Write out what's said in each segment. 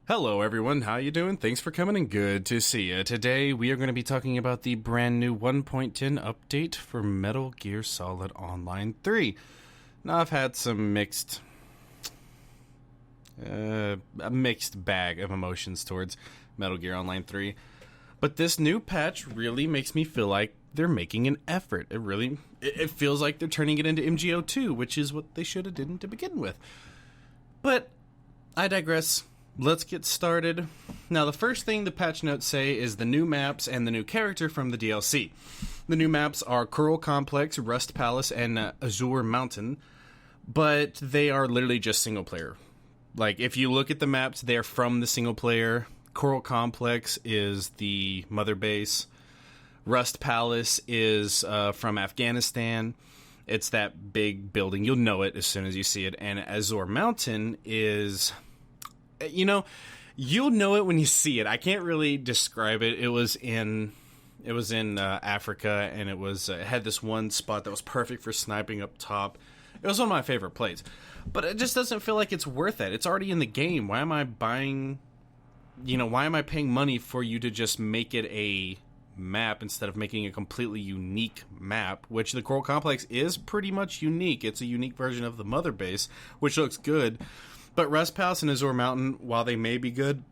Hello everyone, how you doing? Thanks for coming and good to see you. Today we are going to be talking about the brand new 1.10 update for Metal Gear Solid Online 3. Now I've had some a mixed bag of emotions towards Metal Gear Online 3, but this new patch really makes me feel like they're making an effort. It feels like they're turning it into MGO2, which is what they should have done to begin with. But I digress. Let's get started. Now, the first thing the patch notes say is the new maps and the new character from the DLC. The new maps are Coral Complex, Rust Palace, and Azure Mountain, but they are literally just single player. Like, if you look at the maps, they're from the single player. Coral Complex is the mother base. Rust Palace is from Afghanistan. It's that big building. You'll know it as soon as you see it. And Azure Mountain is... you'll know it when you see it. I can't really describe it. It was in Africa, and it had this one spot that was perfect for sniping up top. It was one of my favorite plays, but it just doesn't feel like it's worth it. It's already in the game. Why am I buying? Why am I paying money for you to just make it a map instead of making a completely unique map? Which the Coral Complex is pretty much unique. It's a unique version of the mother base, which looks good. But Rust Palace and Azure Mountain, while they may be good,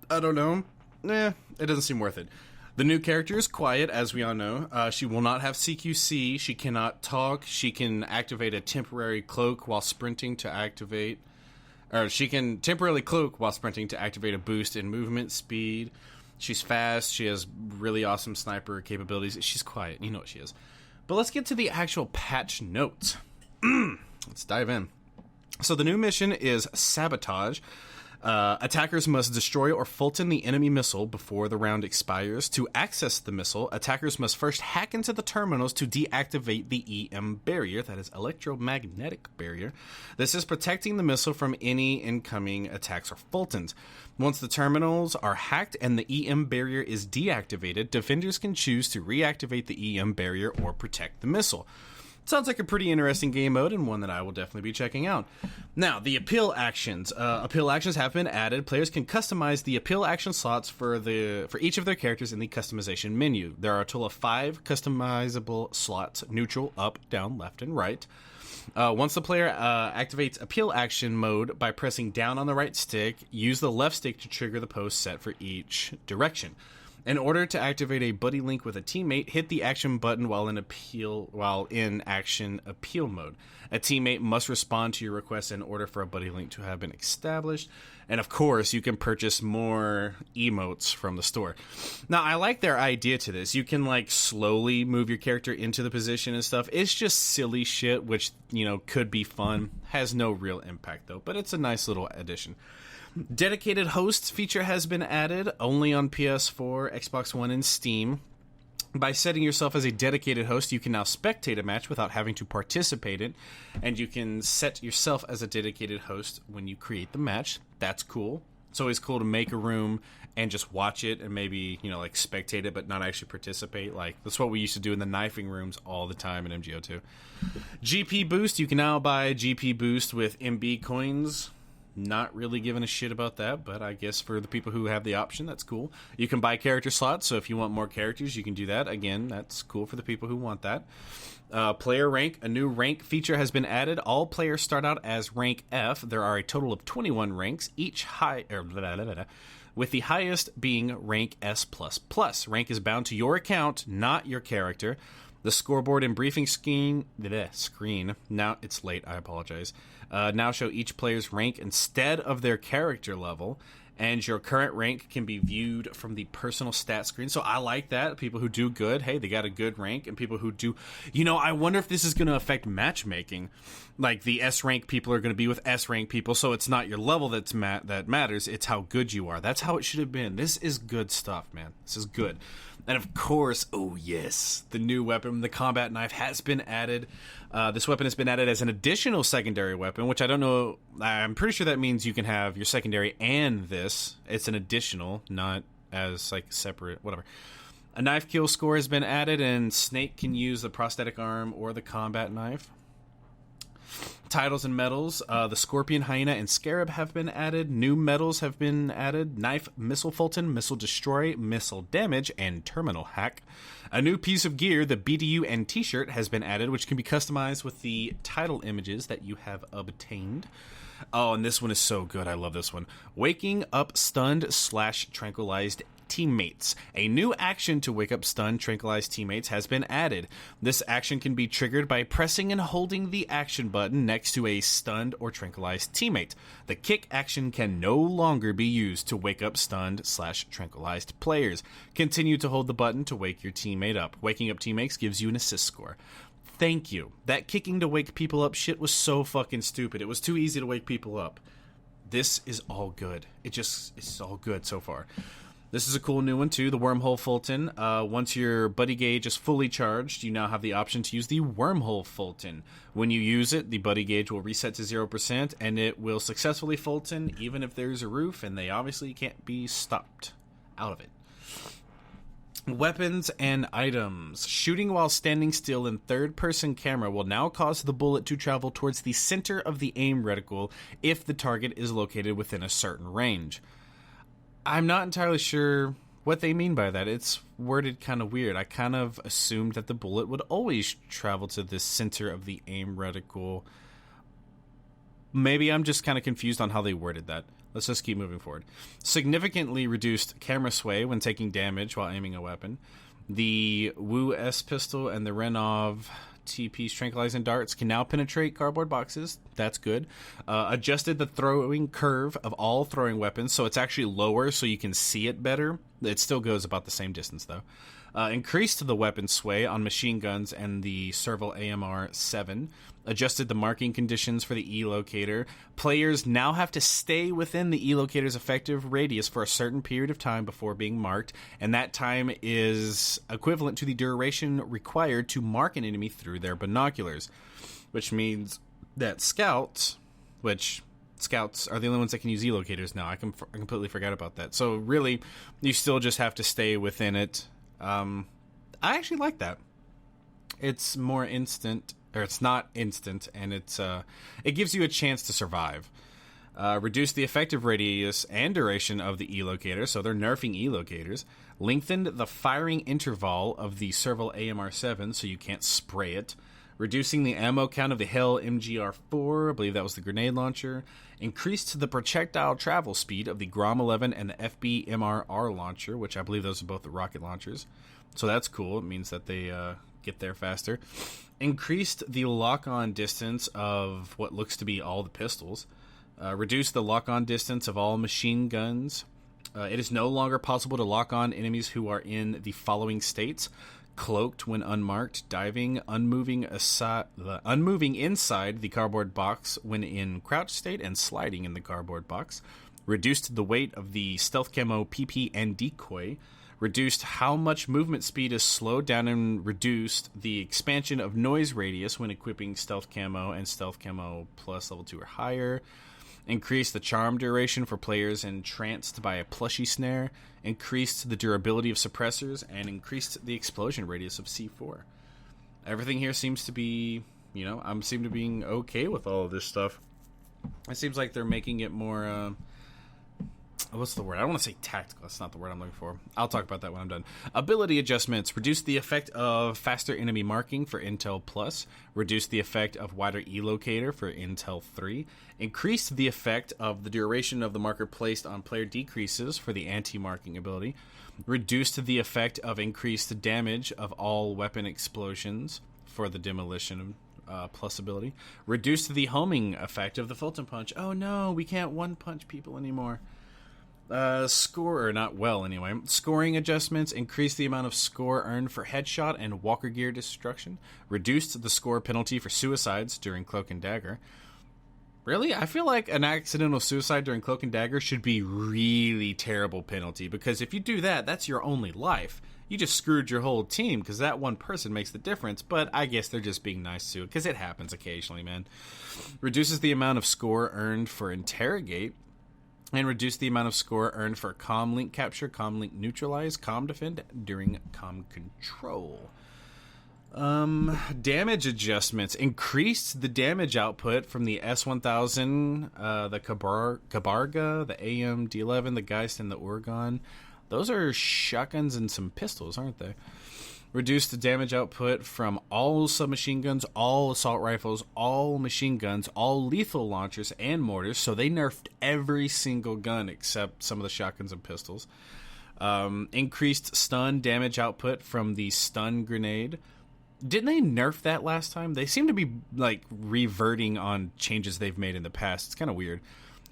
I don't know. It doesn't seem worth it. The new character is Quiet, as we all know. She will not have CQC. She cannot talk. She can activate a temporary cloak while sprinting to activate... Or she can temporarily cloak while sprinting to activate a boost in movement speed. She's fast. She has really awesome sniper capabilities. She's quiet. You know what she is. But let's get to the actual patch notes. Let's dive in. So the new mission is Sabotage. Attackers must destroy or Fulton the enemy missile before the round expires. To access the missile, attackers must first hack into the terminals to deactivate the EM barrier, that is electromagnetic barrier. This is protecting the missile from any incoming attacks or Fultons. Once the terminals are hacked and the EM barrier is deactivated, defenders can choose to reactivate the EM barrier or protect the missile. Sounds like a pretty interesting game mode, and one that I will definitely be checking out. Now, the appeal actions. Appeal actions have been added. Players can customize the appeal action slots for each of their characters in the customization menu. There are a total of 5 customizable slots: neutral, up, down, left, and right. Once the player activates appeal action mode by pressing down on the right stick, use the left stick to trigger the post set for each direction. In order to activate a buddy link with a teammate, hit the action button while in action appeal mode. A teammate must respond to your request in order for a buddy link to have been established. And of course, you can purchase more emotes from the store. Now, I like their idea to this. You can slowly move your character into the position and stuff. It's just silly shit, which, could be fun. Has no real impact though, but it's a nice little addition. Dedicated hosts feature has been added only on PS4, Xbox One, and Steam. By setting yourself as a dedicated host, you can now spectate a match without having to participate in, and you can set yourself as a dedicated host when you create the match. That's cool. It's always cool to make a room and just watch it and maybe, spectate it but not actually participate. That's what we used to do in the knifing rooms all the time in MGO2. GP Boost, you can now buy GP Boost with MB coins. Not really giving a shit about that, but I guess for the people who have the option, that's cool. You can buy character slots, so if you want more characters, you can do that. Again, that's cool for the people who want that. Player rank, a new rank feature has been added. All players start out as rank F. There are a total of 21 ranks, each with the highest being rank S++. Rank is bound to your account, not your character. The scoreboard and briefing screen, now it's late, I apologize, now show each player's rank instead of their character level, and your current rank can be viewed from the personal stat screen. So I like that. People who do good, hey, they got a good rank, and people who do, I wonder if this is going to affect matchmaking. The S rank people are going to be with S rank people, so it's not your level that matters, it's how good you are. That's how it should have been. This is good stuff, man. This is good. And of course, oh yes, the new weapon, the combat knife, has been added. This weapon has been added as an additional secondary weapon, which I don't know. I'm pretty sure that means you can have your secondary and this. It's an additional, not as separate, whatever. A knife kill score has been added, and Snake can use the prosthetic arm or the combat knife. Titles and medals. The Scorpion, Hyena, and Scarab have been added. New medals have been added. Knife, Missile Fulton, Missile Destroy, Missile Damage, and Terminal Hack. A new piece of gear, the BDU and T-shirt, has been added, which can be customized with the title images that you have obtained. Oh, and this one is so good. I love this one. Waking up stunned/tranquilized teammates. A new action to wake up stunned, tranquilized teammates has been added. This action can be triggered by pressing and holding the action button next to a stunned or tranquilized teammate. The kick action can no longer be used to wake up stunned/tranquilized players. Continue to hold the button to wake your teammate up. Waking up teammates gives you an assist score. Thank you. That kicking to wake people up shit was so fucking stupid. It was too easy to wake people up. This is all good. It's all good so far. This is a cool new one, too, the Wormhole Fulton. Once your buddy gauge is fully charged, you now have the option to use the Wormhole Fulton. When you use it, the buddy gauge will reset to 0%, and it will successfully Fulton even if there's a roof, and they obviously can't be stopped out of it. Weapons and items. Shooting while standing still in third-person camera will now cause the bullet to travel towards the center of the aim reticle if the target is located within a certain range. I'm not entirely sure what they mean by that. It's worded kind of weird. I kind of assumed that the bullet would always travel to the center of the aim reticle. Maybe I'm just kind of confused on how they worded that. Let's just keep moving forward. Significantly reduced camera sway when taking damage while aiming a weapon. The Wu S pistol and the Renov TP's tranquilizing darts can now penetrate cardboard boxes. That's good. Adjusted the throwing curve of all throwing weapons, so it's actually lower so you can see it better. It still goes about the same distance, though. Increased the weapon sway on machine guns and the Serval AMR-7. Adjusted the marking conditions for the E-locator. Players now have to stay within the E-locator's effective radius for a certain period of time before being marked, and that time is equivalent to the duration required to mark an enemy through their binoculars, which means that scouts, which scouts are the only ones that can use E-locators now. I completely forgot about that. So really, you still just have to stay within it. I actually like that. It's more instant, or it's not instant, and it gives you a chance to survive. Reduce the effective radius and duration of the E-locator, so they're nerfing E-locators. Lengthened the firing interval of the Serval AMR-7, so you can't spray it. Reducing the ammo count of the Hell MGR-4, I believe that was the grenade launcher. Increased the projectile travel speed of the Grom-11 and the FBMRR launcher, which I believe those are both the rocket launchers. So that's cool. It means that they get there faster. Increased the lock-on distance of what looks to be all the pistols. Reduced the lock-on distance of all machine guns. It is no longer possible to lock on enemies who are in the following states: cloaked when unmarked, diving, unmoving inside the cardboard box when in crouch state, and sliding in the cardboard box. Reduced the weight of the stealth camo PP and decoy. Reduced how much movement speed is slowed down, and reduced the expansion of noise radius when equipping stealth camo and stealth camo plus level 2 or higher. Increased the charm duration for players entranced by a plushy snare. Increased the durability of suppressors, and increased the explosion radius of C4. Everything here seems to be, I'm seem to being okay with all of this stuff. It seems like they're making it more, what's the word? I don't want to say tactical. That's not the word I'm looking for. I'll talk about that when I'm done. Ability adjustments. Reduce the effect of faster enemy marking for Intel Plus. Reduce the effect of wider E-locator for Intel 3. Increased the effect of the duration of the marker placed on player decreases for the anti-marking ability. Reduced the effect of increased damage of all weapon explosions for the demolition plus ability. Reduced the homing effect of the Fulton Punch. Oh no, we can't one-punch people anymore. Scoring adjustments. Increase the amount of score earned for headshot and walker gear destruction. Reduced the score penalty for suicides during Cloak and Dagger. Really? I feel like an accidental suicide during Cloak and Dagger should be really terrible penalty, because if you do that, that's your only life. You just screwed your whole team, because that one person makes the difference, but I guess they're just being nice to it, because it happens occasionally, man. Reduces the amount of score earned for Interrogate. And reduce the amount of score earned for comm link capture, comm link neutralize, comm defend during comm control. Damage adjustments. Increased the damage output from the S1000, the Kabarga, the AM-D11, the Geist, and the Oregon. Those are shotguns and some pistols, aren't they? Reduced the damage output from all submachine guns, all assault rifles, all machine guns, all lethal launchers, and mortars. So they nerfed every single gun except some of the shotguns and pistols. Increased stun damage output from the stun grenade. Didn't they nerf that last time? They seem to be like reverting on changes they've made in the past. It's kind of weird.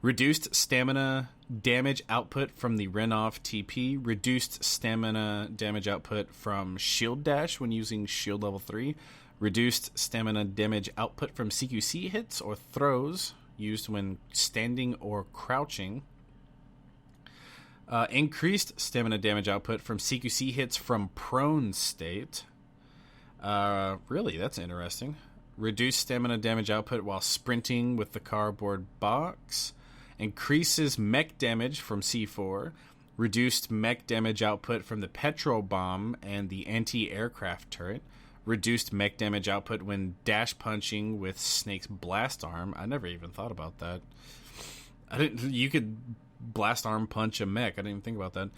Reduced stamina damage output from the Renov TP. Reduced stamina damage output from Shield Dash when using Shield Level 3. Reduced stamina damage output from CQC hits or throws used when standing or crouching. Increased stamina damage output from CQC hits from prone state. Really, that's interesting. Reduced stamina damage output while sprinting with the cardboard box. Increases mech damage from C4. Reduced mech damage output from the petrol bomb and the anti-aircraft turret. Reduced mech damage output when dash punching with Snake's blast arm. I never even thought about that. You could blast arm punch a mech. I didn't even think about that.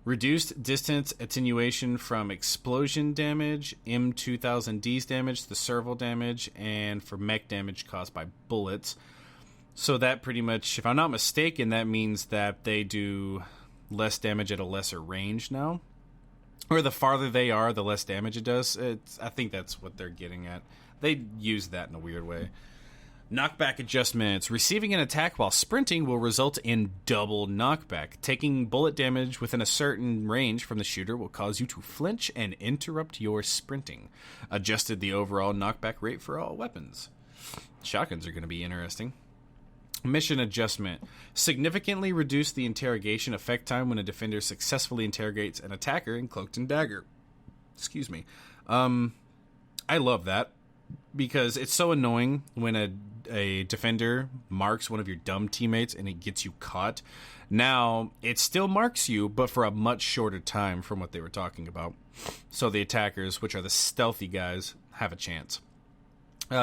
Reduced distance attenuation from explosion damage, M2000D's damage, the serval damage, and for mech damage caused by bullets. So that pretty much, if I'm not mistaken, that means that they do less damage at a lesser range now. Or the farther they are, the less damage it does. I think that's what they're getting at. They use that in a weird way. Knockback adjustments. Receiving an attack while sprinting will result in double knockback. Taking bullet damage within a certain range from the shooter will cause you to flinch and interrupt your sprinting. Adjusted the overall knockback rate for all weapons. Shotguns are going to be interesting. Mission adjustment. Significantly reduce the interrogation effect time when a defender successfully interrogates an attacker in Cloaked and Dagger. Excuse me. I love that because it's so annoying when a defender marks one of your dumb teammates and it gets you caught. Now, it still marks you, but for a much shorter time from what they were talking about. So the attackers, which are the stealthy guys, have a chance.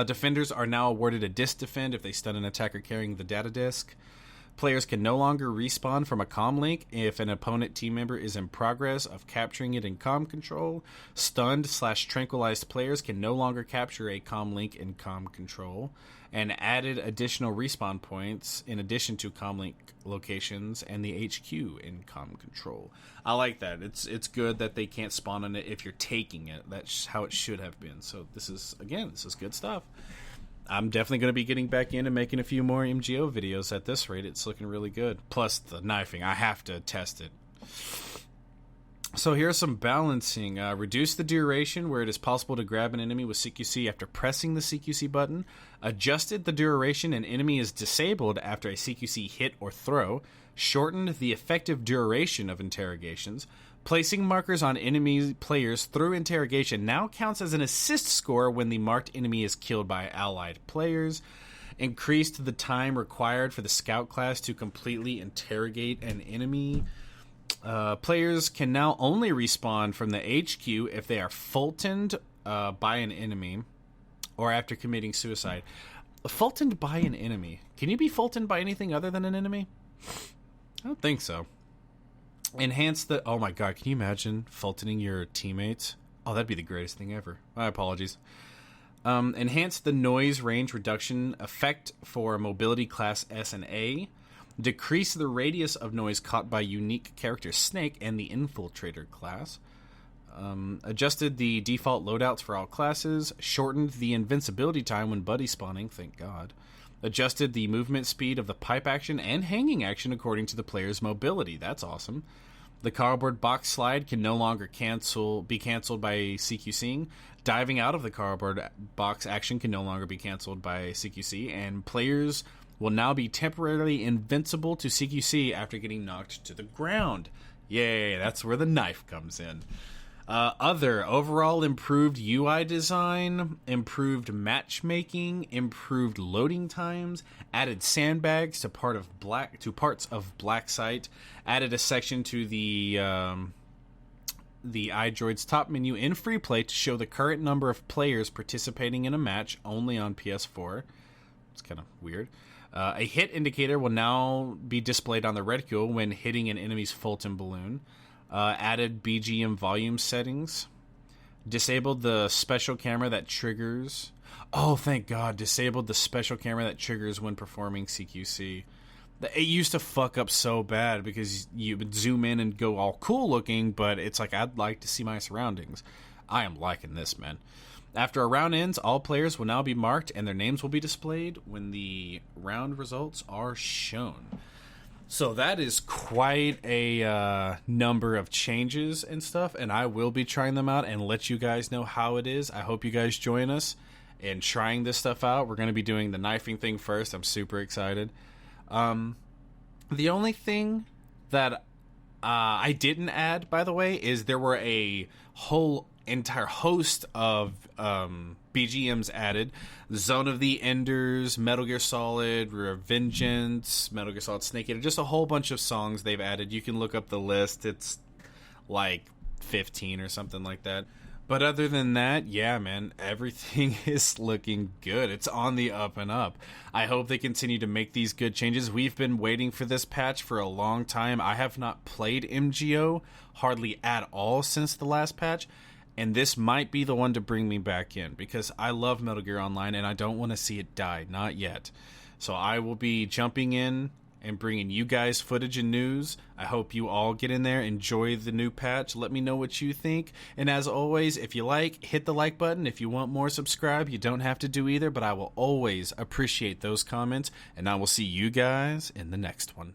Defenders are now awarded a disc defend if they stun an attacker carrying the data disc. Players can no longer respawn from a comm link if an opponent team member is in progress of capturing it in comm control. Stunned/tranquilized players can no longer capture a comm link in comm control. And added additional respawn points in addition to comm link locations and the HQ in comm control. I like that. It's good that they can't spawn on it if you're taking it. That's how it should have been. So this is good stuff. I'm definitely going to be getting back in and making a few more MGO videos at this rate. It's looking really good. Plus the knifing. I have to test it. So here's some balancing. Reduce the duration where it is possible to grab an enemy with CQC after pressing the CQC button. Adjusted the duration an enemy is disabled after a CQC hit or throw. Shortened the effective duration of interrogations. Placing markers on enemy players through interrogation now counts as an assist score when the marked enemy is killed by allied players. Increased the time required for the scout class to completely interrogate an enemy. Players can now only respawn from the HQ if they are Fultoned by an enemy or after committing suicide. Fultoned by an enemy. Can you be Fultoned by anything other than an enemy? I don't think so. Enhance the... Oh my god, can you imagine Fultoning your teammates? Oh, that'd be the greatest thing ever. My apologies. Enhance the noise range reduction effect for mobility class S and A. Decrease the radius of noise caught by unique character Snake and the Infiltrator class. Adjusted the default loadouts for all classes. Shortened the invincibility time when buddy spawning, thank god. Adjusted the movement speed of the pipe action and hanging action according to the player's mobility. That's awesome. The cardboard box slide can no longer be canceled by CQCing. Diving out of the cardboard box action can no longer be canceled by CQC, and players will now be temporarily invincible to CQC after getting knocked to the ground. Yay, that's where the knife comes in. Other overall improved UI design, improved matchmaking, improved loading times, added sandbags to parts of Black Site, added a section to the the iDroid's top menu in free play to show the current number of players participating in a match only on PS4. It's kind of weird. A hit indicator will now be displayed on the reticule when hitting an enemy's Fulton balloon. Added BGM volume settings. Disabled the special camera that triggers. Oh, thank God. Disabled the special camera that triggers when performing CQC. It used to fuck up so bad because you would zoom in and go all cool looking, but it's like, I'd like to see my surroundings. I am liking this, man. After a round ends, all players will now be marked and their names will be displayed when the round results are shown. So that is quite a number of changes and stuff, and I will be trying them out and let you guys know how it is. I hope you guys join us in trying this stuff out. We're going to be doing the knifing thing first. I'm super excited. The only thing that I didn't add, by the way, is there were a whole entire host of BGMs added. Zone of the Enders, Metal Gear Solid, Revengeance, Metal Gear Solid Snake Eater, just a whole bunch of songs they've added. You can look up the list. It's like 15 or something like that. But other than that, yeah, man, everything is looking good. It's on the up and up. I hope they continue to make these good changes. We've been waiting for this patch for a long time. I have not played MGO hardly at all since the last patch, and this might be the one to bring me back in because I love Metal Gear Online and I don't want to see it die. Not yet. So I will be jumping in and bringing you guys footage and news. I hope you all get in there, enjoy the new patch. Let me know what you think. And as always, if you like, hit the like button. If you want more, subscribe. You don't have to do either, but I will always appreciate those comments. And I will see you guys in the next one.